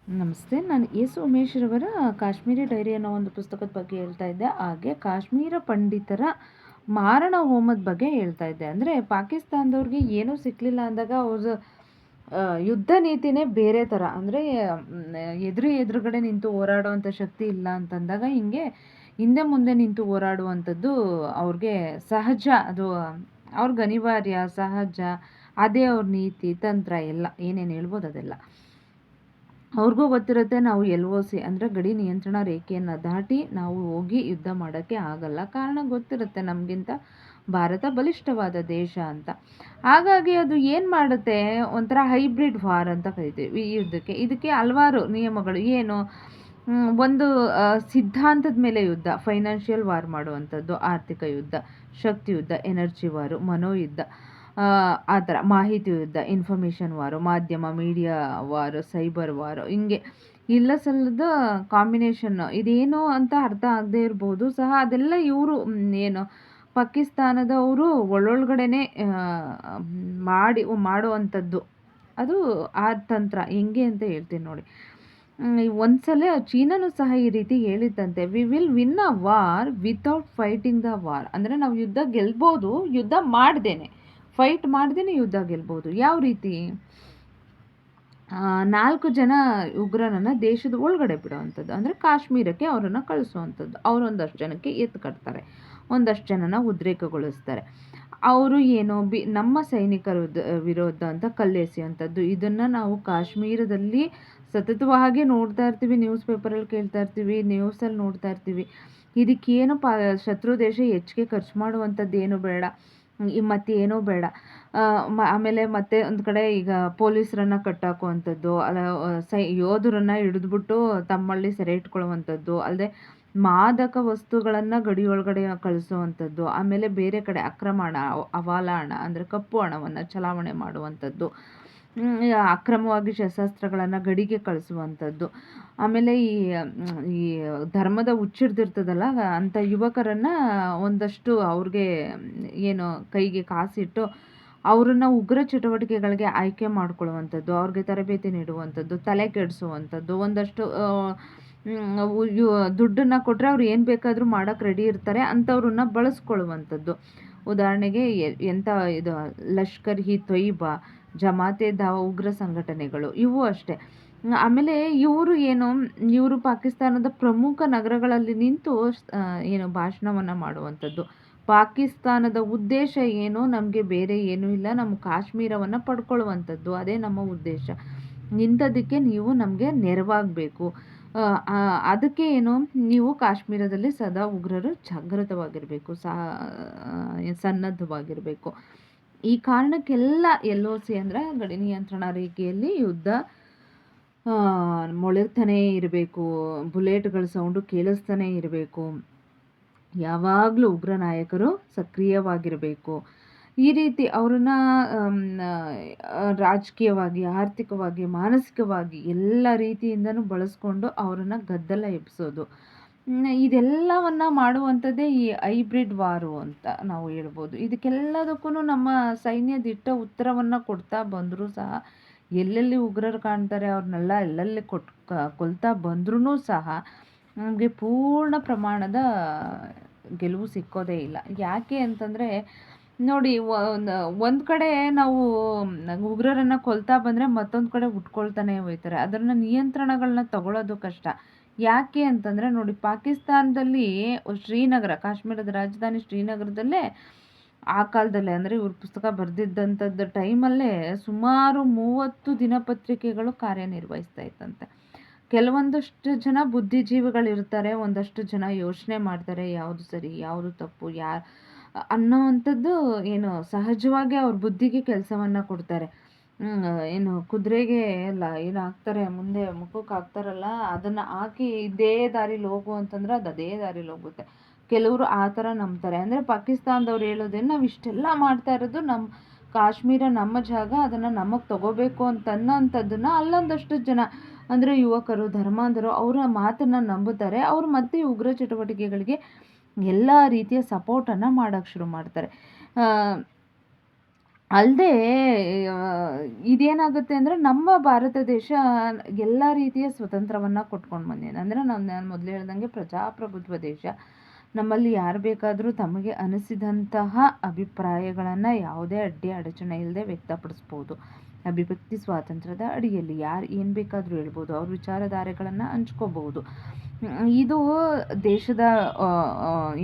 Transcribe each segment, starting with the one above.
ನಮಸ್ತೆ. ನಾನು S ಉಮೇಶ್‌ರವರ Kashmiri dairy ಅನ್ನೋ ಒಂದು ಪುಸ್ತಕದ ಬಗ್ಗೆ ಹೇಳ್ತಾ ಇದ್ದೆ. ಹಾಗೆ ಕಾಶ್ಮೀರ ಪಂಡಿತರ ಮಾರಣ ಹೋಮದ ಬಗ್ಗೆ ಹೇಳ್ತಾ ಇದ್ದೆ. ಅಂದರೆ ಪಾಕಿಸ್ತಾನದವ್ರಿಗೆ ಏನೂ ಸಿಕ್ಕಲಿಲ್ಲ ಅಂದಾಗ ಅವ್ರ ಯುದ್ಧ ನೀತಿನೇ ಬೇರೆ ಥರ. ಅಂದರೆ ಎದುರುಗಡೆ ನಿಂತು ಹೋರಾಡುವಂಥ ಶಕ್ತಿ ಇಲ್ಲ ಅಂತಂದಾಗ ಹಿಂಗೆ ಹಿಂದೆ ಮುಂದೆ ನಿಂತು ಹೋರಾಡುವಂಥದ್ದು ಅವ್ರಿಗೆ ಸಹಜ. ಅದು ಅವ್ರಿಗೆ ಅನಿವಾರ್ಯ, ಸಹಜ. ಅದೇ ಅವ್ರ ನೀತಿ, ತಂತ್ರ ಎಲ್ಲ ಏನೇನು ಹೇಳ್ಬೋದು ಅದೆಲ್ಲ. ಅವ್ರಿಗೂ ಗೊತ್ತಿರುತ್ತೆ ನಾವು LOC ಅಂದರೆ ಗಡಿ ನಿಯಂತ್ರಣ ರೇಖೆಯನ್ನು ದಾಟಿ ನಾವು ಹೋಗಿ ಯುದ್ಧ ಮಾಡೋಕ್ಕೆ ಆಗಲ್ಲ. ಕಾರಣ ಗೊತ್ತಿರುತ್ತೆ ನಮಗಿಂತ ಭಾರತ ಬಲಿಷ್ಠವಾದ ದೇಶ ಅಂತ. ಹಾಗಾಗಿ ಅದು ಏನು ಮಾಡುತ್ತೆ, ಒಂಥರ ಹೈಬ್ರಿಡ್ ವಾರ್ ಅಂತ ಕರಿತೀವಿ ಈ ಯುದ್ಧಕ್ಕೆ. ಇದಕ್ಕೆ ಹಲವಾರು ನಿಯಮಗಳು ಏನು, ಒಂದು ಸಿದ್ಧಾಂತದ ಮೇಲೆ ಯುದ್ಧ, ಫೈನಾನ್ಷಿಯಲ್ ವಾರ್ ಮಾಡುವಂಥದ್ದು, ಆರ್ಥಿಕ ಯುದ್ಧ, ಶಕ್ತಿ ಯುದ್ಧ, ಎನರ್ಜಿ ವಾರು, ಮನೋಯುದ್ಧ, ಆ ಥರ ಮಾಹಿತಿ ಯುದ್ಧ, ಇನ್ಫಾರ್ಮೇಷನ್ ವಾರು, ಮಾಧ್ಯಮ ಮೀಡಿಯಾ ವಾರು, ಸೈಬರ್ ವಾರು, ಹಿಂಗೆ ಇಲ್ಲ ಸಲ್ಲದ ಕಾಂಬಿನೇಷನ್. ಇದೇನು ಅಂತ ಅರ್ಥ ಆಗದೇ ಇರ್ಬೋದು ಸಹ ಅದೆಲ್ಲ ಇವರು ಏನು ಪಾಕಿಸ್ತಾನದವರು ಒಳ್ಳೊಳಗಡೆನೆ ಮಾಡುವಂಥದ್ದು. ಅದು ಆ ತಂತ್ರ ಹೆಂಗೆ ಅಂತ ಹೇಳ್ತೀನಿ ನೋಡಿ. ಒಂದ್ಸಲ ಚೀನಾನು ಸಹ ಈ ರೀತಿ ಹೇಳಿತ್ತಂತೆ, we will win a war without fighting the war. ಅಂದರೆ ನಾವು ಯುದ್ಧ ಗೆಲ್ಬೋದು, ಯುದ್ಧ ಮಾಡ್ದೇನೆ, ಫೈಟ್ ಮಾಡ್ದೇನೆ ಯುದ್ಧ ಗೆಲ್ಬೋದು. ಯಾವ ರೀತಿ? 4 ಜನ ಉಗ್ರರನ್ನು ದೇಶದ ಒಳಗಡೆ ಬಿಡುವಂಥದ್ದು, ಅಂದರೆ ಕಾಶ್ಮೀರಕ್ಕೆ ಅವರನ್ನು ಕಳಿಸುವಂಥದ್ದು. ಅವರೊಂದಷ್ಟು ಜನಕ್ಕೆ ಎತ್ತು ಕಟ್ತಾರೆ, ಒಂದಷ್ಟು ಜನನ ಉದ್ರೇಕಗೊಳಿಸ್ತಾರೆ. ಅವರು ಏನೋ ನಮ್ಮ ಸೈನಿಕರ ವಿರೋಧ ಅಂತ ಕಲ್ಲೆಸೆಯುವಂಥದ್ದು. ಇದನ್ನು ನಾವು ಕಾಶ್ಮೀರದಲ್ಲಿ ಸತತವಾಗಿ ನೋಡ್ತಾ ಇರ್ತೀವಿ, ನ್ಯೂಸ್ ಪೇಪರಲ್ಲಿ ಕೇಳ್ತಾ ಇರ್ತೀವಿ, ನ್ಯೂಸಲ್ಲಿ ನೋಡ್ತಾ ಇರ್ತೀವಿ. ಇದಕ್ಕೇನು ಶತ್ರು ದೇಶ ಹೆಚ್ಚಿಗೆ ಖರ್ಚು ಮಾಡುವಂಥದ್ದು ಏನು ಬೇಡ, ಮತ್ತೇನೂ ಬೇಡ. ಆಮೇಲೆ ಮತ್ತೆ ಒಂದು ಕಡೆ ಈಗ ಪೊಲೀಸರನ್ನು ಕಟ್ಟಾಕುವಂಥದ್ದು, ಅಲ್ಲ ಯೋಧರನ್ನು ಹಿಡಿದ್ಬಿಟ್ಟು ತಮ್ಮಲ್ಲಿ ಸೆರೆ ಇಟ್ಕೊಳ್ಳುವಂಥದ್ದು, ಅಲ್ಲದೆ ಮಾದಕ ವಸ್ತುಗಳನ್ನು ಗಡಿಯೊಳಗಡೆ ಕಳಿಸುವಂಥದ್ದು, ಆಮೇಲೆ ಬೇರೆ ಕಡೆ ಅಕ್ರಮ ಹಣ, ಹವಾಲ ಹಣ ಅಂದರೆ ಕಪ್ಪು ಹಣವನ್ನು ಚಲಾವಣೆ ಮಾಡುವಂಥದ್ದು, ಅಕ್ರಮವಾಗಿ ಶಸ್ತ್ರಾಸ್ತ್ರಗಳನ್ನು ಗಡಿಗೆ ಕಳಿಸುವಂಥದ್ದು. ಆಮೇಲೆ ಈ ಧರ್ಮದ ಹುಚ್ಚಿಡ್ದಿರ್ತದಲ್ಲ ಅಂಥ ಯುವಕರನ್ನು ಒಂದಷ್ಟು ಅವ್ರಿಗೆ ಏನು ಕೈಗೆ ಕಾಸಿಟ್ಟು ಅವರನ್ನು ಉಗ್ರ ಚಟುವಟಿಕೆಗಳಿಗೆ ಆಯ್ಕೆ ಮಾಡ್ಕೊಳ್ಳುವಂಥದ್ದು, ಅವ್ರಿಗೆ ತರಬೇತಿ ನೀಡುವಂಥದ್ದು, ತಲೆ ಕೆಡಿಸುವಂಥದ್ದು, ಒಂದಷ್ಟು ದುಡ್ಡನ್ನು ಕೊಟ್ಟರೆ ಅವ್ರು ಏನು ಬೇಕಾದರೂ ಮಾಡೋಕ್ಕೆ ರೆಡಿ ಇರ್ತಾರೆ, ಅಂಥವ್ರನ್ನ ಬಳಸ್ಕೊಳ್ಳುವಂಥದ್ದು. ಉದಾಹರಣೆಗೆ ಎಂಥ ಇದು ಲಷ್ಕರ್ ಇ ತೊಯ್ಬಾ, ಜಮಾತೆ ದಾವ ಉಗ್ರ ಸಂಘಟನೆಗಳು ಇವು ಅಷ್ಟೇ. ಆಮೇಲೆ ಇವರು ಪಾಕಿಸ್ತಾನದ ಪ್ರಮುಖ ನಗರಗಳಲ್ಲಿ ನಿಂತು ಏನು ಭಾಷಣವನ್ನು ಮಾಡುವಂಥದ್ದು. ಪಾಕಿಸ್ತಾನದ ಉದ್ದೇಶ ಏನು, ನಮಗೆ ಬೇರೆ ಏನೂ ಇಲ್ಲ, ನಮ್ಮ ಕಾಶ್ಮೀರವನ್ನು ಪಡ್ಕೊಳ್ಳುವಂಥದ್ದು, ಅದೇ ನಮ್ಮ ಉದ್ದೇಶ. ಇಂಥದ್ದಕ್ಕೆ ನೀವು ನಮಗೆ ನೆರವಾಗಬೇಕು. ಅದಕ್ಕೆ ನೀವು ಕಾಶ್ಮೀರದಲ್ಲಿ ಸದಾ ಉಗ್ರರು ಜಾಗೃತವಾಗಿರಬೇಕು, ಸನ್ನದ್ಧವಾಗಿರಬೇಕು. ಈ ಕಾರಣಕ್ಕೆಲ್ಲ LOC ಅಂದರೆ ಗಡಿ ನಿಯಂತ್ರಣ ರೇಖೆಯಲ್ಲಿ ಯುದ್ಧ ಮೊಳಗ್ತಾನೇ ಇರಬೇಕು, ಬುಲೆಟ್ಗಳ ಸೌಂಡು ಕೇಳಿಸ್ತಾನೇ ಇರಬೇಕು, ಯಾವಾಗಲೂ ಉಗ್ರ ನಾಯಕರು ಸಕ್ರಿಯವಾಗಿರಬೇಕು. ಈ ರೀತಿ ಅವ್ರನ್ನ ರಾಜಕೀಯವಾಗಿ, ಆರ್ಥಿಕವಾಗಿ, ಮಾನಸಿಕವಾಗಿ ಎಲ್ಲ ರೀತಿಯಿಂದನೂ ಬಳಸ್ಕೊಂಡು ಅವರನ್ನು ಗದ್ದಲ ಎಬ್ಬಿಸೋದು. ಇದೆಲ್ಲವನ್ನು ಮಾಡುವಂಥದ್ದೇ ಈ ಹೈಬ್ರಿಡ್ ವಾರು ಅಂತ ನಾವು ಹೇಳ್ಬೋದು. ಇದಕ್ಕೆಲ್ಲದಕ್ಕೂ ನಮ್ಮ ಸೈನ್ಯ ದಿಟ್ಟ ಉತ್ತರವನ್ನು ಕೊಡ್ತಾ ಬಂದರೂ ಸಹ, ಎಲ್ಲೆಲ್ಲಿ ಉಗ್ರರು ಕಾಣ್ತಾರೆ ಅವ್ರನ್ನೆಲ್ಲ ಎಲ್ಲೆಲ್ಲಿ ಕೊಲ್ತಾ ಬಂದ್ರೂ ಸಹ ನಮಗೆ ಪೂರ್ಣ ಪ್ರಮಾಣದ ಗೆಲುವು ಸಿಕ್ಕೋದೇ ಇಲ್ಲ. ಯಾಕೆ ಅಂತಂದರೆ ನೋಡಿ, ಒಂದು ಕಡೆ ನಾವು ಉಗ್ರರನ್ನು ಕೊಲ್ತಾ ಬಂದರೆ ಮತ್ತೊಂದು ಕಡೆ ಹುಟ್ಕೊಳ್ತಾನೆ ಹೋಗ್ತಾರೆ. ಅದನ್ನು ನಿಯಂತ್ರಣಗಳನ್ನ ತಗೊಳ್ಳೋದು ಕಷ್ಟ. ಯಾಕೆ ಅಂತಂದರೆ ನೋಡಿ, ಪಾಕಿಸ್ತಾನದಲ್ಲಿ ಶ್ರೀನಗರ, ಕಾಶ್ಮೀರದ ರಾಜಧಾನಿ ಶ್ರೀನಗರದಲ್ಲೇ ಆ ಕಾಲದಲ್ಲೇ ಅಂದರೆ ಇವ್ರ ಪುಸ್ತಕ ಬರೆದಿದ್ದಂಥದ್ದು ಟೈಮಲ್ಲೇ ಸುಮಾರು 30 ದಿನಪತ್ರಿಕೆಗಳು ಕಾರ್ಯನಿರ್ವಹಿಸ್ತಾ ಇತ್ತಂತೆ. ಕೆಲವೊಂದಷ್ಟು ಜನ ಬುದ್ಧಿಜೀವಿಗಳಿರ್ತಾರೆ, ಒಂದಷ್ಟು ಜನ ಯೋಚನೆ ಮಾಡ್ತಾರೆ ಯಾವುದು ಸರಿ ಯಾವುದು ತಪ್ಪು ಅನ್ನೋವಂಥದ್ದು ಸಹಜವಾಗಿ ಅವ್ರ ಬುದ್ಧಿಗೆ ಕೆಲಸವನ್ನು ಕೊಡ್ತಾರೆ. ಕುದುರೆಗೆ ಏನು ಹಾಕ್ತಾರೆ ಮುಂದೆ ಮುಖಕ್ಕೆ ಹಾಕ್ತಾರಲ್ಲ, ಅದನ್ನು ಹಾಕಿ ಇದೇ ದಾರಿಲಿ ಹೋಗು ಅಂತಂದ್ರೆ ಅದು ಅದೇ ದಾರಿಲಿ ಹೋಗುತ್ತೆ. ಕೆಲವರು ಆ ಥರ ನಂಬ್ತಾರೆ. ಅಂದರೆ ಪಾಕಿಸ್ತಾನದವ್ರು ಹೇಳೋದೇನು, ನಾವು ಇಷ್ಟೆಲ್ಲ ಮಾಡ್ತಾ ಇರೋದು ನಮ್ಮ ಕಾಶ್ಮೀರ ನಮ್ಮ ಜಾಗ, ಅದನ್ನು ನಮಗೆ ತಗೋಬೇಕು ಅನ್ನೋಂಥದ್ದನ್ನು ಅಲ್ಲೊಂದಷ್ಟು ಜನ ಅಂದರೆ ಯುವಕರು, ಧರ್ಮಾಂಧರು ಅವರ ಮಾತನ್ನು ನಂಬುತ್ತಾರೆ. ಅವರು ಮತ್ತೆ ಉಗ್ರ ಚಟುವಟಿಕೆಗಳಿಗೆ ಎಲ್ಲ ರೀತಿಯ ಸಪೋರ್ಟನ್ನು ಮಾಡೋಕ್ಕೆ ಶುರು ಮಾಡ್ತಾರೆ. ಅಲ್ಲದೆ ಇದೇನಾಗುತ್ತೆ ಅಂದರೆ ನಮ್ಮ ಭಾರತ ದೇಶ ಎಲ್ಲ ರೀತಿಯ ಸ್ವತಂತ್ರವನ್ನು ಕೊಟ್ಕೊಂಡು ಬಂದಿದೆ. ಅಂದರೆ ನಾನು ಮೊದಲು ಹೇಳ್ದಂಗೆ ಪ್ರಜಾಪ್ರಭುತ್ವ ದೇಶ. ನಮ್ಮಲ್ಲಿ ಯಾರು ಬೇಕಾದರೂ ತಮಗೆ ಅನಿಸಿದಂತಹ ಅಭಿಪ್ರಾಯಗಳನ್ನು ಯಾವುದೇ ಅಡ್ಡಿ ಅಡಚಣೆ ಇಲ್ಲದೆ ವ್ಯಕ್ತಪಡಿಸ್ಬೋದು. ಅಭಿವ್ಯಕ್ತಿ ಸ್ವಾತಂತ್ರ್ಯದ ಅಡಿಯಲ್ಲಿ ಯಾರು ಏನು ಬೇಕಾದರೂ ಹೇಳ್ಬೋದು. ಅವ್ರ ವಿಚಾರಧಾರೆಗಳನ್ನು ಹಂಚ್ಕೋಬಹುದು. ಇದು ದೇಶದ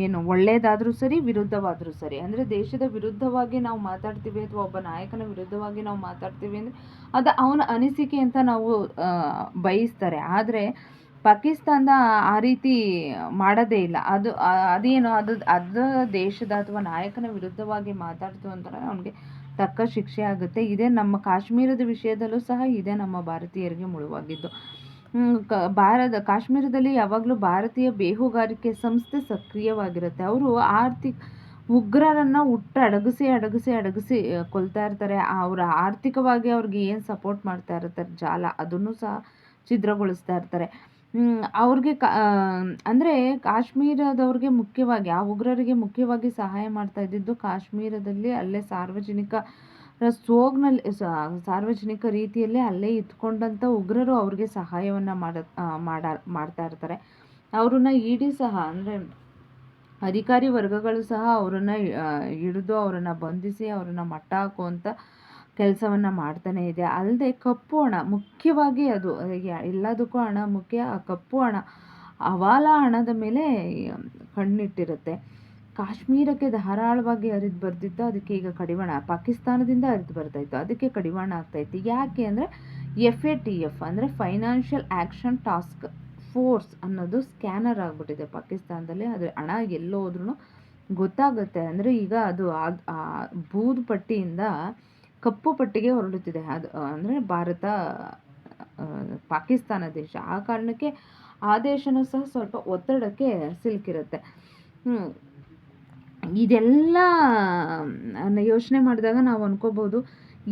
ಏನು ಒಳ್ಳೆಯದಾದರೂ ಸರಿ, ವಿರುದ್ಧವಾದರೂ ಸರಿ. ಅಂದರೆ ದೇಶದ ವಿರುದ್ಧವಾಗಿ ನಾವು ಮಾತಾಡ್ತೀವಿ ಅಥವಾ ಒಬ್ಬ ನಾಯಕನ ವಿರುದ್ಧವಾಗಿ ನಾವು ಮಾತಾಡ್ತೀವಿ ಅಂದರೆ ಅದು ಅವನ ಅನಿಸಿಕೆ ಅಂತ ನಾವು ಬಯಸ್ತಾರೆ. ಆದರೆ ಪಾಕಿಸ್ತಾನದ ಆ ರೀತಿ ಮಾಡೋದೇ ಇಲ್ಲ. ಅದೇನು ಅದು ದೇಶದ ಅಥವಾ ನಾಯಕನ ವಿರುದ್ಧವಾಗಿ ಮಾತಾಡ್ತು ಅಂತಾರೆ ಅವನಿಗೆ ತಕ್ಕ ಶಿಕ್ಷೆ ಆಗುತ್ತೆ. ಇದೇ ನಮ್ಮ ಕಾಶ್ಮೀರದ ವಿಷಯದಲ್ಲೂ ಸಹ ಇದೇ ನಮ್ಮ ಭಾರತೀಯರಿಗೆ ಮುಳುವಾಗಿದ್ದು. ಕಾಶ್ಮೀರದಲ್ಲಿ ಯಾವಾಗಲೂ ಭಾರತೀಯ ಬೇಹುಗಾರಿಕೆ ಸಂಸ್ಥೆ ಸಕ್ರಿಯವಾಗಿರುತ್ತೆ. ಅವರು ಉಗ್ರರನ್ನು ಅಡಗಿಸಿ ಕೊಲ್ತಾ ಇರ್ತಾರೆ. ಅವರ ಆರ್ಥಿಕವಾಗಿ ಅವ್ರಿಗೆ ಏನು ಸಪೋರ್ಟ್ ಮಾಡ್ತಾ ಇರ್ತಾರೆ ಜಾಲ, ಅದನ್ನು ಸಹ ಛಿದ್ರಗೊಳಿಸ್ತಾ ಇರ್ತಾರೆ. ಅವ್ರಿಗೆ ಅಂದರೆ ಕಾಶ್ಮೀರದವ್ರಿಗೆ ಮುಖ್ಯವಾಗಿ ಆ ಉಗ್ರರಿಗೆ ಮುಖ್ಯವಾಗಿ ಸಹಾಯ ಮಾಡ್ತಾ ಇದ್ದಿದ್ದು ಕಾಶ್ಮೀರದಲ್ಲಿ ಅಲ್ಲೇ ಸಾರ್ವಜನಿಕ ರೀತಿಯಲ್ಲೇ ಅಲ್ಲೇ ಇದ್ಕೊಂಡಂಥ ಉಗ್ರರು ಅವ್ರಿಗೆ ಸಹಾಯವನ್ನು ಮಾಡ್ತಾ ಇರ್ತಾರೆ. ಅವ್ರನ್ನ ಇಡಿ ಸಹ ಅಂದರೆ ಅಧಿಕಾರಿ ವರ್ಗಗಳು ಸಹ ಅವರನ್ನು ಹಿಡಿದು ಅವರನ್ನು ಬಂಧಿಸಿ ಅವರನ್ನು ಮಟ್ಟ ಹಾಕುವಂಥ ಕೆಲಸವನ್ನು ಮಾಡ್ತಾನೆ ಇದೆ. ಅಲ್ಲದೆ ಕಪ್ಪು ಹಣ ಮುಖ್ಯವಾಗಿ ಅದು ಎಲ್ಲದಕ್ಕೂ ಹಣ ಮುಖ್ಯ. ಆ ಕಪ್ಪು ಹಣ ಹವಾಲಾ ಹಣದ ಮೇಲೆ ಕಣ್ಣಿಟ್ಟಿರುತ್ತೆ. ಕಾಶ್ಮೀರಕ್ಕೆ ಧಾರಾಳವಾಗಿ ಹರಿದು ಬರ್ತಿತ್ತು, ಅದಕ್ಕೆ ಈಗ ಕಡಿವಾಣ. ಪಾಕಿಸ್ತಾನದಿಂದ ಹರಿದು ಬರ್ತಾಯಿತ್ತು, ಅದಕ್ಕೆ ಕಡಿವಾಣ ಆಗ್ತಾಯಿತ್ತು. ಯಾಕೆ ಅಂದರೆ FATF ಅಂದರೆ ಫೈನಾನ್ಷಿಯಲ್ ಆ್ಯಕ್ಷನ್ ಟಾಸ್ಕ್ ಫೋರ್ಸ್ ಅನ್ನೋದು ಸ್ಕ್ಯಾನರ್ ಆಗಿಬಿಟ್ಟಿದೆ ಪಾಕಿಸ್ತಾನದಲ್ಲಿ. ಅದು ಹಣ ಎಲ್ಲೋದ್ರೂ ಗೊತ್ತಾಗುತ್ತೆ. ಅಂದರೆ ಈಗ ಅದು ಬೂದು ಪಟ್ಟಿಯಿಂದ ಕಪ್ಪು ಪಟ್ಟಿಗೆ ಹೊರಡುತ್ತಿದೆ. ಅದು ಅಂದರೆ ಪಾಕಿಸ್ತಾನ ದೇಶ. ಆ ಕಾರಣಕ್ಕೆ ಆ ದೇಶನೂ ಸಹ ಸ್ವಲ್ಪ ಒತ್ತಡಕ್ಕೆ ಸಿಲುಕಿರುತ್ತೆ. ಇದೆಲ್ಲ ಯೋಚನೆ ಮಾಡಿದಾಗ ನಾವು ಅನ್ಕೋಬೋದು,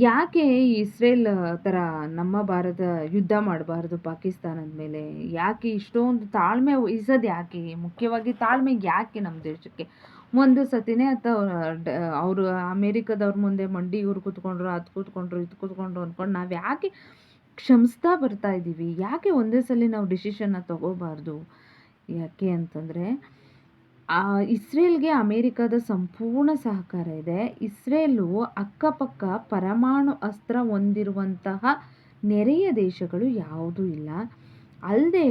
ಯಾಕೆ ಇಸ್ರೇಲ್ ಥರ ನಮ್ಮ ಭಾರತ ಯುದ್ಧ ಮಾಡಬಾರ್ದು ಪಾಕಿಸ್ತಾನದ ಮೇಲೆ? ಯಾಕೆ ಇಷ್ಟೊಂದು ತಾಳ್ಮೆ ವಹಿಸೋದು ಯಾಕೆ? ಮುಖ್ಯವಾಗಿ ತಾಳ್ಮೆ ಯಾಕೆ ನಮ್ಮ ದೇಶಕ್ಕೆ? ಒಂದು ಸತಿನೇ ಅವರು ಅಮೇರಿಕದವ್ರ ಮುಂದೆ ಮಂಡಿ ಇವ್ರು ಕೂತ್ಕೊಂಡ್ರು, ಅದು ಕೂತ್ಕೊಂಡ್ರು, ಇದು ಕೂತ್ಕೊಂಡ್ರು ಅಂದ್ಕೊಂಡು ನಾವು ಯಾಕೆ ಕ್ಷಮಿಸ್ತಾ ಬರ್ತಾ ಇದ್ದೀವಿ? ಯಾಕೆ ಒಂದೇ ಸಲ ನಾವು ಡಿಸಿಷನ್ನ ತಗೋಬಾರ್ದು? ಯಾಕೆ ಅಂತಂದರೆ ಇಸ್ರೇಲ್ಗೆ ಅಮೇರಿಕಾದ ಸಂಪೂರ್ಣ ಸಹಕಾರ ಇದೆ. ಇಸ್ರೇಲು ಅಕ್ಕಪಕ್ಕ ಪರಮಾಣು ಅಸ್ತ್ರ ಹೊಂದಿರುವಂತಹ ನೆರೆಯ ದೇಶಗಳು ಯಾವುದೂ ಇಲ್ಲ. ಅಲ್ಲದೆ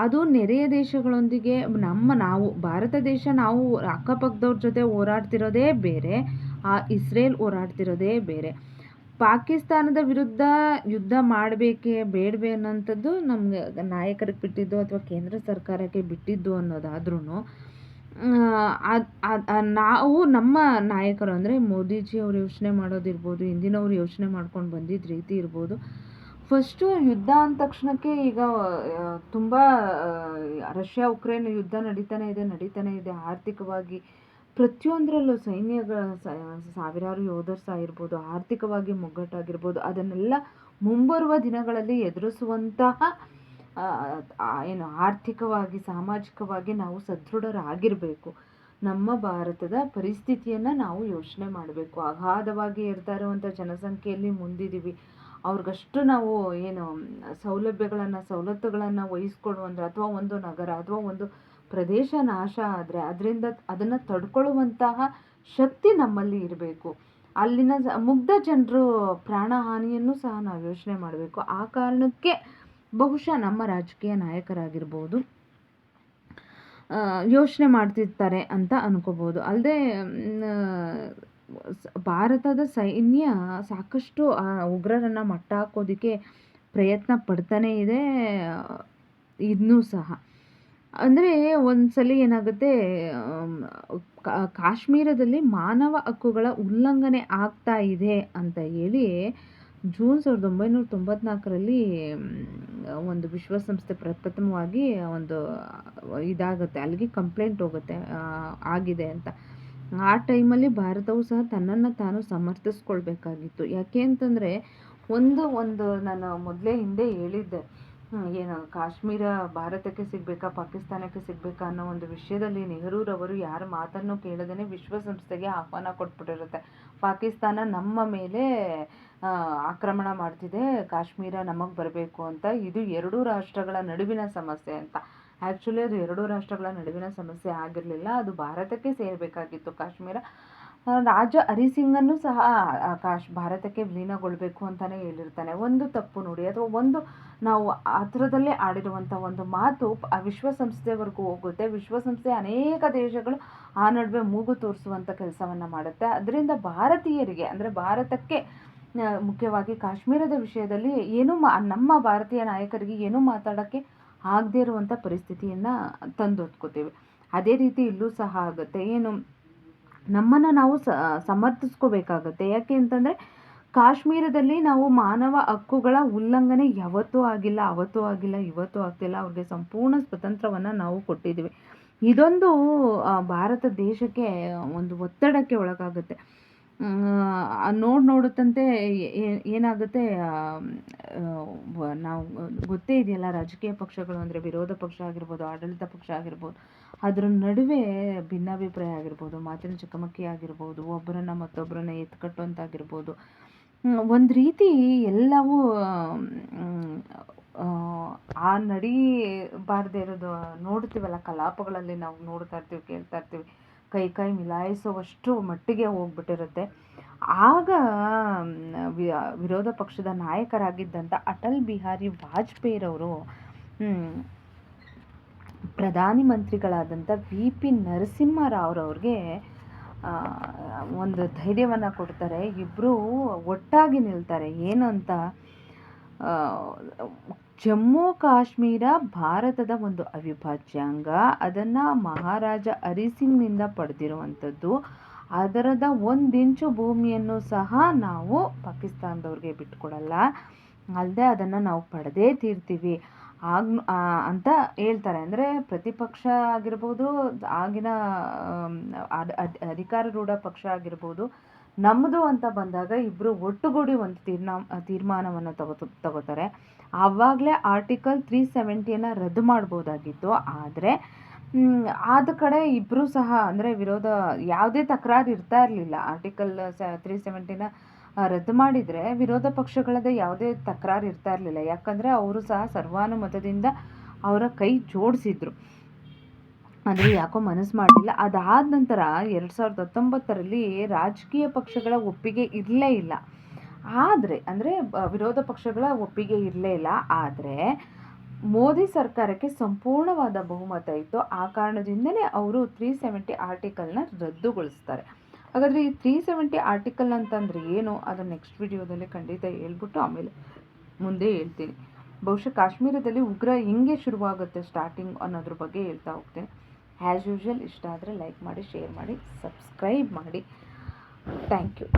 ಅದು ನೆರೆಯ ದೇಶಗಳೊಂದಿಗೆ ನಾವು ಭಾರತ ದೇಶ ನಾವು ಅಕ್ಕಪಕ್ಕದವ್ರ ಜೊತೆ ಹೋರಾಡ್ತಿರೋದೇ ಬೇರೆ, ಇಸ್ರೇಲ್ ಹೋರಾಡ್ತಿರೋದೇ ಬೇರೆ. ಪಾಕಿಸ್ತಾನದ ವಿರುದ್ಧ ಯುದ್ಧ ಮಾಡಬೇಕೇ ಬೇಡವೇ ಅನ್ನೋಂಥದ್ದು ನಮಗೆ ನಾಯಕರಿಗೆ ಬಿಟ್ಟಿದ್ದು ಅಥವಾ ಕೇಂದ್ರ ಸರ್ಕಾರಕ್ಕೆ ಬಿಟ್ಟಿದ್ದು ಅನ್ನೋದಾದ್ರೂ ನಾವು ನಮ್ಮ ನಾಯಕರು ಅಂದರೆ ಮೋದಿಜಿ ಅವರು ಯೋಚನೆ ಮಾಡೋದಿರ್ಬೋದು, ಹಿಂದಿನವ್ರು ಯೋಚನೆ ಮಾಡ್ಕೊಂಡು ಬಂದಿದ್ದ ರೀತಿ ಇರ್ಬೋದು. ಫಸ್ಟು ಯುದ್ಧ ಅಂದ ತಕ್ಷಣಕ್ಕೆ ಈಗ ತುಂಬ ರಷ್ಯಾ ಉಕ್ರೇನ್ ಯುದ್ಧ ನಡೀತಾನೆ ಇದೆ. ಆರ್ಥಿಕವಾಗಿ ಪ್ರತಿಯೊಂದರಲ್ಲೂ ಸಾವಿರಾರು ಯೋಧರು ಸಾಗಿರ್ಬೋದು, ಆರ್ಥಿಕವಾಗಿ ಮುಗ್ಗಟ್ಟಾಗಿರ್ಬೋದು. ಅದನ್ನೆಲ್ಲ ಮುಂಬರುವ ದಿನಗಳಲ್ಲಿ ಎದುರಿಸುವಂತಹ ಆರ್ಥಿಕವಾಗಿ ಸಾಮಾಜಿಕವಾಗಿ ನಾವು ಸದೃಢರಾಗಿರಬೇಕು. ನಮ್ಮ ಭಾರತದ ಪರಿಸ್ಥಿತಿಯನ್ನು ನಾವು ಯೋಚನೆ ಮಾಡಬೇಕು. ಅಗಾಧವಾಗಿ ಇರ್ತಾ ಇರುವಂಥ ಜನಸಂಖ್ಯೆಯಲ್ಲಿ ಮುಂದಿದ್ದೀವಿ. ಅವ್ರಿಗಷ್ಟು ನಾವು ಸವಲತ್ತುಗಳನ್ನು ವಹಿಸ್ಕೊಡುವಂಥ ಅಥವಾ ಒಂದು ನಗರ ಅಥವಾ ಒಂದು ಪ್ರದೇಶ ನಾಶ ಆದರೆ ಅದನ್ನು ತಡ್ಕೊಳ್ಳುವಂತಹ ಶಕ್ತಿ ನಮ್ಮಲ್ಲಿ ಇರಬೇಕು. ಅಲ್ಲಿನ ಮುಗ್ಧ ಜನರು ಪ್ರಾಣಹಾನಿಯನ್ನು ಸಹ ನಾವು ಯೋಚನೆ ಮಾಡಬೇಕು. ಆ ಕಾರಣಕ್ಕೆ ಬಹುಶಃ ನಮ್ಮ ರಾಜಕೀಯ ನಾಯಕರಾಗಿರ್ಬೋದು ಯೋಚನೆ ಮಾಡ್ತಿರ್ತಾರೆ ಅಂತ ಅನ್ಕೋಬೋದು. ಅಲ್ಲದೆ ಭಾರತದ ಸೈನ್ಯ ಸಾಕಷ್ಟು ಉಗ್ರರನ್ನು ಮಟ್ಟ ಹಾಕೋದಕ್ಕೆ ಪ್ರಯತ್ನ ಪಡ್ತಾನೇ ಇದೆ ಇನ್ನೂ ಸಹ. ಅಂದರೆ ಒಂದು ಸಲ ಏನಾಗುತ್ತೆ, ಕಾಶ್ಮೀರದಲ್ಲಿ ಮಾನವ ಹಕ್ಕುಗಳ ಉಲ್ಲಂಘನೆ ಆಗ್ತಾ ಇದೆ ಅಂತ ಹೇಳಿ ಜೂನ್ 1994ರಲ್ಲಿ ಒಂದು ವಿಶ್ವಸಂಸ್ಥೆ ಪ್ರಪ್ರಥಮವಾಗಿ ಒಂದು ಇದಾಗುತ್ತೆ, ಅಲ್ಲಿಗೆ ಕಂಪ್ಲೇಂಟ್ ಹೋಗುತ್ತೆ ಆಗಿದೆ ಅಂತ. ಆ ಟೈಮಲ್ಲಿ ಭಾರತವು ಸಹ ತನ್ನನ್ನು ತಾನು ಸಮರ್ಥಿಸ್ಕೊಳ್ಬೇಕಾಗಿತ್ತು. ಯಾಕೆ ಅಂತಂದರೆ ಒಂದು ನಾನು ಮೊದಲೇ ಹಿಂದೆ ಹೇಳಿದ್ದೆ, ಏನು ಕಾಶ್ಮೀರ ಭಾರತಕ್ಕೆ ಸಿಗಬೇಕಾ ಪಾಕಿಸ್ತಾನಕ್ಕೆ ಸಿಗಬೇಕಾ ಅನ್ನೋ ಒಂದು ವಿಷಯದಲ್ಲಿ ನೆಹರೂರವರು ಯಾರ ಮಾತನ್ನು ಕೇಳದೇ ವಿಶ್ವಸಂಸ್ಥೆಗೆ ಆಹ್ವಾನ ಕೊಟ್ಬಿಟ್ಟಿರುತ್ತೆ. ಪಾಕಿಸ್ತಾನ ನಮ್ಮ ಮೇಲೆ ಆಕ್ರಮಣ ಮಾಡ್ತಿದೆ, ಕಾಶ್ಮೀರ ನಮಗೆ ಬರಬೇಕು ಅಂತ. ಇದು ಎರಡೂ ರಾಷ್ಟ್ರಗಳ ನಡುವಿನ ಸಮಸ್ಯೆ ಅಂತ. ಆ್ಯಕ್ಚುಲಿ ಅದು ಎರಡೂ ರಾಷ್ಟ್ರಗಳ ನಡುವಿನ ಸಮಸ್ಯೆ ಆಗಿರಲಿಲ್ಲ, ಅದು ಭಾರತಕ್ಕೆ ಸೇರಬೇಕಾಗಿತ್ತು ಕಾಶ್ಮೀರ. ರಾಜ ಹರಿಸಿಂಗನ್ನು ಸಹ ಭಾರತಕ್ಕೆ ವಿಲೀನಗೊಳ್ಬೇಕು ಅಂತಲೇ ಹೇಳಿರ್ತಾನೆ. ಒಂದು ತಪ್ಪು ನೋಡಿ, ಅಥವಾ ಒಂದು ನಾವು ಆ ಥರದಲ್ಲೇ ಆಡಿರುವಂಥ ಒಂದು ಮಾತು ವಿಶ್ವಸಂಸ್ಥೆವರೆಗೂ ಹೋಗುತ್ತೆ. ವಿಶ್ವಸಂಸ್ಥೆ ಅನೇಕ ದೇಶಗಳು ಆ ನಡುವೆ ಮೂಗು ತೋರಿಸುವಂಥ ಕೆಲಸವನ್ನು ಮಾಡುತ್ತೆ. ಅದರಿಂದ ಭಾರತೀಯರಿಗೆ, ಅಂದರೆ ಭಾರತಕ್ಕೆ ಮುಖ್ಯವಾಗಿ ಕಾಶ್ಮೀರದ ವಿಷಯದಲ್ಲಿ ಏನೂ ನಮ್ಮ ಭಾರತೀಯ ನಾಯಕರಿಗೆ ಏನೂ ಮಾತಾಡೋಕ್ಕೆ ಆಗದೇ ಇರುವಂಥ ಪರಿಸ್ಥಿತಿಯನ್ನು ತಂದೊತ್ಕೋತೀವಿ. ಅದೇ ರೀತಿ ಇಲ್ಲೂ ಸಹ ಆಗುತ್ತೆ. ಏನು, ನಮ್ಮನ್ನು ನಾವು ಸಮರ್ಥಿಸ್ಕೋಬೇಕಾಗತ್ತೆ. ಯಾಕೆ ಅಂತಂದರೆ ಕಾಶ್ಮೀರದಲ್ಲಿ ನಾವು ಮಾನವ ಹಕ್ಕುಗಳ ಉಲ್ಲಂಘನೆ ಯಾವತ್ತೂ ಆಗಿಲ್ಲ, ಅವತ್ತೂ ಆಗಿಲ್ಲ, ಇವತ್ತೂ ಆಗ್ತಿಲ್ಲ. ಅವ್ರಿಗೆ ಸಂಪೂರ್ಣ ಸ್ವತಂತ್ರವನ್ನು ನಾವು ಕೊಟ್ಟಿದ್ದೀವಿ. ಇದೊಂದು ಭಾರತ ದೇಶಕ್ಕೆ ಒಂದು ಒತ್ತಡಕ್ಕೆ ಒಳಗಾಗುತ್ತೆ. ನೋಡುತ್ತಂತೆ ಏನಾಗುತ್ತೆ, ನಾವು ಗೊತ್ತೇ ಇದೆಯಲ್ಲ, ರಾಜಕೀಯ ಪಕ್ಷಗಳು ಅಂದರೆ ವಿರೋಧ ಪಕ್ಷ ಆಗಿರ್ಬೋದು, ಆಡಳಿತ ಪಕ್ಷ ಆಗಿರ್ಬೋದು, ಅದರ ನಡುವೆ ಭಿನ್ನಾಭಿಪ್ರಾಯ ಆಗಿರ್ಬೋದು, ಮಾತಿನ ಚಕಮಕಿ ಆಗಿರ್ಬೋದು, ಒಬ್ಬರನ್ನ ಮತ್ತೊಬ್ಬರನ್ನ ಎತ್ಕಟ್ಟುವಂತಾಗಿರ್ಬೋದು, ಒಂದು ರೀತಿ ಎಲ್ಲವೂ ನಡೀಬಾರ್ದೇ ಇರೋದು ನೋಡ್ತೀವಲ್ಲ, ಕಲಾಪಗಳಲ್ಲಿ ನಾವು ನೋಡ್ತಾ ಇರ್ತೀವಿ, ಕೇಳ್ತಾ ಇರ್ತೀವಿ. ಕೈ ಮಿಲಾಯಿಸುವಷ್ಟು ಮಟ್ಟಿಗೆ ಹೋಗ್ಬಿಟ್ಟಿರುತ್ತೆ. ಆಗ ವಿರೋಧ ಪಕ್ಷದ ನಾಯಕರಾಗಿದ್ದಂಥ ಅಟಲ್ ಬಿಹಾರಿ ವಾಜಪೇಯಿರವರು ಪ್ರಧಾನಿ ಮಂತ್ರಿಗಳಾದಂಥ ವಿ.ಪಿ. ನರಸಿಂಹರಾವ್ರವ್ರಿಗೆ ಒಂದು ಧೈರ್ಯವನ್ನು ಕೊಡ್ತಾರೆ. ಇಬ್ಬರು ಒಟ್ಟಾಗಿ ನಿಲ್ತಾರೆ. ಏನು ಅಂತ, ಜಮ್ಮು ಕಾಶ್ಮೀರ ಭಾರತದ ಒಂದು ಅವಿಭಾಜ್ಯಾಂಗ, ಅದನ್ನು ಮಹಾರಾಜ ಹರಿಸಿಂಗ್ನಿಂದ ಪಡೆದಿರುವಂಥದ್ದು. ಅದರದ 1 ಇಂಚು ಭೂಮಿಯನ್ನು ಸಹ ನಾವು ಪಾಕಿಸ್ತಾನದವ್ರಿಗೆ ಬಿಟ್ಕೊಡಲ್ಲ, ಅಲ್ಲದೆ ಅದನ್ನು ನಾವು ಪಡೆದೇ ತೀರ್ತೀವಿ ಅಂತ ಹೇಳ್ತಾರೆ. ಅಂದರೆ ಪ್ರತಿಪಕ್ಷ ಆಗಿರ್ಬೋದು, ಆಗಿನ ಅಧಿಕಾರೂಢ ಪಕ್ಷ ಆಗಿರ್ಬೋದು, ನಮ್ಮದು ಅಂತ ಬಂದಾಗ ಇಬ್ಬರು ಒಟ್ಟುಗೂಡಿ ಒಂದು ತೀರ್ಮಾನವನ್ನು ತಗೋತಾರೆ. ಆವಾಗಲೇ ಆರ್ಟಿಕಲ್ 370ಯನ್ನು ರದ್ದು ಮಾಡ್ಬೋದಾಗಿತ್ತು. ಆದರೆ ಆದ ಕಡೆ ಇಬ್ಬರೂ ಸಹ, ಅಂದರೆ ವಿರೋಧ, ಯಾವುದೇ ತಕರಾರು ಇರ್ತಾ ಇರಲಿಲ್ಲ. ಆರ್ಟಿಕಲ್ 370ನ ರದ್ದು ಮಾಡಿದರೆ ವಿರೋಧ ಪಕ್ಷಗಳದ್ದು ಯಾವುದೇ ತಕರಾರು ಇರ್ತಾ ಇರಲಿಲ್ಲ. ಯಾಕಂದರೆ ಅವರು ಸಹ ಸರ್ವಾನುಮತದಿಂದ ಅವರ ಕೈ ಜೋಡಿಸಿದ್ರು. ಅಂದರೆ ಯಾಕೋ ಮನಸ್ಸು ಮಾಡಲಿಲ್ಲ. ಅದಾದ ನಂತರ 2019ರಲ್ಲಿ ರಾಜಕೀಯ ಪಕ್ಷಗಳ ಒಪ್ಪಿಗೆ ಇರಲೇ ಇಲ್ಲ. ಆದರೆ ಅಂದರೆ ವಿರೋಧ ಪಕ್ಷಗಳ ಒಪ್ಪಿಗೆ ಇರಲೇ ಇಲ್ಲ. ಆದರೆ ಮೋದಿ ಸರ್ಕಾರಕ್ಕೆ ಸಂಪೂರ್ಣವಾದ ಬಹುಮತ ಇತ್ತು. ಆ ಕಾರಣದಿಂದಲೇ ಅವರು 370 ಆರ್ಟಿಕಲ್ನ ರದ್ದುಗೊಳಿಸ್ತಾರೆ. ಹಾಗಾದರೆ ಈ 370 ಆರ್ಟಿಕಲ್ ಅಂತಂದರೆ ಏನು, ಅದು ನೆಕ್ಸ್ಟ್ ವಿಡಿಯೋದಲ್ಲಿ ಖಂಡಿತ ಹೇಳ್ಬಿಟ್ಟು ಆಮೇಲೆ ಮುಂದೆ ಹೇಳ್ತೀನಿ. ಬಹುಶಃ ಕಾಶ್ಮೀರದಲ್ಲಿ ಉಗ್ರ ಹೆಂಗೆ ಶುರುವಾಗುತ್ತೆ ಸ್ಟಾರ್ಟಿಂಗ್ ಅನ್ನೋದ್ರ ಬಗ್ಗೆ ಹೇಳ್ತಾ ಹೋಗ್ತೀನಿ. ಆ್ಯಸ್ ಯೂಶ್ವಲ್ ಇಷ್ಟ ಆದರೆ ಲೈಕ್ ಮಾಡಿ, ಶೇರ್ ಮಾಡಿ, ಸಬ್ಸ್ಕ್ರೈಬ್ ಮಾಡಿ. Thank you.